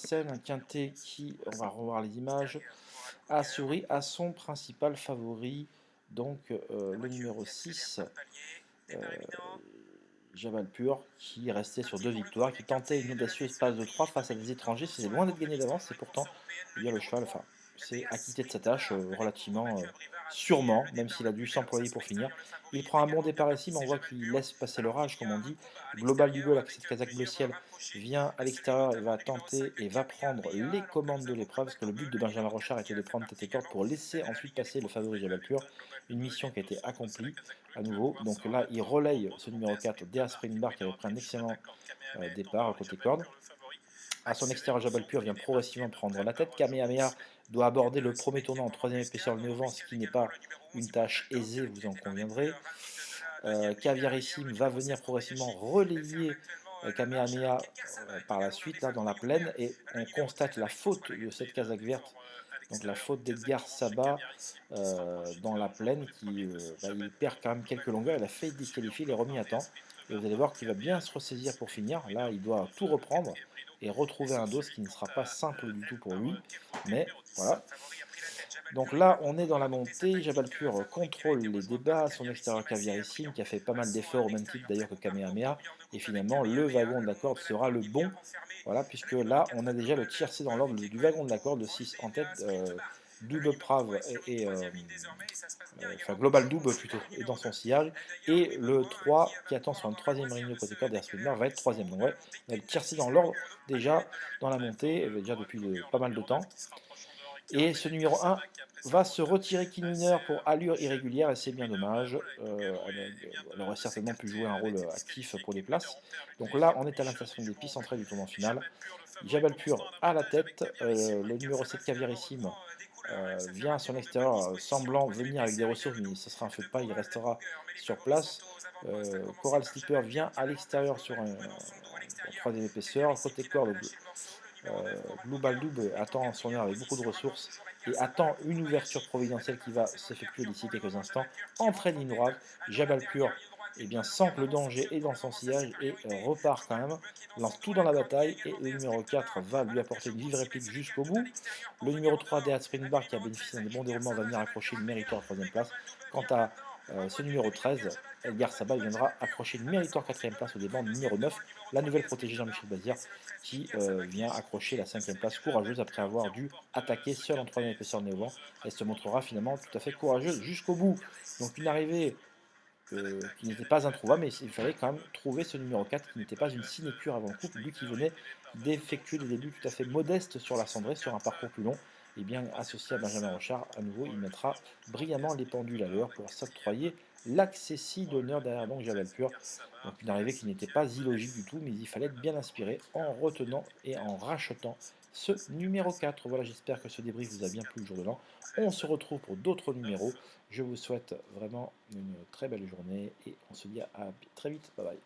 scène, un quintet qui, on va revoir les images, a souri à son principal favori, donc le numéro 6, euh, Jabalpur, qui restait sur 2 victoires, qui tentait une audacieuse passe de 3 face à des étrangers. C'est loin d'être gagné d'avance, et pourtant, eh bien, le cheval s'est acquitté de sa tâche relativement sûrement, même s'il a dû s'employer pour finir. Il prend un bon départ ici, mais on voit qu'il laisse passer l'orage, comme on dit. Global Dubo, là, cette Kazakh Bleu Ciel, vient à l'extérieur et va tenter et va prendre les commandes de l'épreuve, parce que le but de Benjamin Rochard était de prendre tête et corde pour laisser ensuite passer le favori Jabalpur. Une mission qui a été accomplie à nouveau. Donc là, il relaye ce numéro 4, Dea Springbar, qui avait pris un excellent départ côté corde. À son extérieur, Jabalpur vient progressivement prendre la tête. Kamehameha doit aborder le premier tournant en troisième épaisseur le 9 ans, ce qui n'est pas une tâche aisée, vous en conviendrez. Caviarissime va venir progressivement relayer Kamehameha par la suite, là, dans la plaine, et on constate la faute de cette casaque verte, donc la faute d'Edgar Sabat dans la plaine, il perd quand même quelques longueurs, il a fait disqualifier, il est remis à temps, et vous allez voir qu'il va bien se ressaisir pour finir. Là, il doit tout reprendre et retrouver un dos, ce qui ne sera pas simple du tout pour lui, mais voilà. Donc là, on est dans la montée. Jabalpur contrôle les débats à son extérieur caviarissime, qui a fait pas mal d'efforts au même titre d'ailleurs que Kamehameha. Et finalement, le wagon de la corde sera le bon. Voilà, puisque là, on a déjà le tiercé dans l'ordre du wagon de la corde, le 6 en tête. Double Prave enfin Global Double plutôt, est dans son sillage. Et le 3 qui attend sur un troisième ring côté corde, Spindler va être troisième. Donc ouais, on a le tiercé dans l'ordre déjà dans la montée, déjà depuis pas mal de temps. Et ce numéro 1 va se retirer King Winner pour allure irrégulière, et c'est bien dommage. Elle aurait certainement pu jouer un rôle actif pour les places. Donc là, on est à l'instation des pistes entrées du tournant final. Jabalpur à la tête, le numéro 7 Caviarissime vient à son extérieur, semblant venir avec des ressources, mais ce sera un feu de paille, il restera sur place. Coral Slipper vient à l'extérieur sur un troisième épaisseur. Côté corde, Global Double attend son heure avec beaucoup de ressources et attend une ouverture providentielle qui va s'effectuer d'ici quelques instants. Entraîne ligne droite, Jabalpur sent que le danger est dans son sillage et repart quand même, lance tout dans la bataille, et le numéro 4 va lui apporter une vive réplique jusqu'au bout. Le numéro 3, Dead Springbar, qui a bénéficié d'un bon déroulement, va venir accrocher une méritoire troisième place. Quant à ce numéro 13, Edgar Sabat viendra accrocher une méritoire quatrième place au dépens du numéro 9, la nouvelle protégée Jean-Michel Bazir, qui vient accrocher la cinquième place courageuse après avoir dû attaquer seule en troisième épaisseur de Néovan. Elle se montrera finalement tout à fait courageuse jusqu'au bout. Donc une arrivée qui n'était pas introuvable, mais il fallait quand même trouver ce numéro 4 qui n'était pas une sinécure avant le coup, lui qui venait d'effectuer des débuts tout à fait modestes sur la cendrée, sur un parcours plus long. Et bien associé à Benjamin Rochard, à nouveau, il mettra brillamment les pendules à l'heure pour s'octroyer l'accessit d'honneur derrière donc Jabalpur. Donc une arrivée qui n'était pas illogique du tout, mais il fallait être bien inspiré en retenant et en rachetant ce numéro 4. Voilà, j'espère que ce débrief vous a bien plu le jour de l'an. On se retrouve pour d'autres numéros. Je vous souhaite vraiment une très belle journée et on se dit à très vite. Bye bye.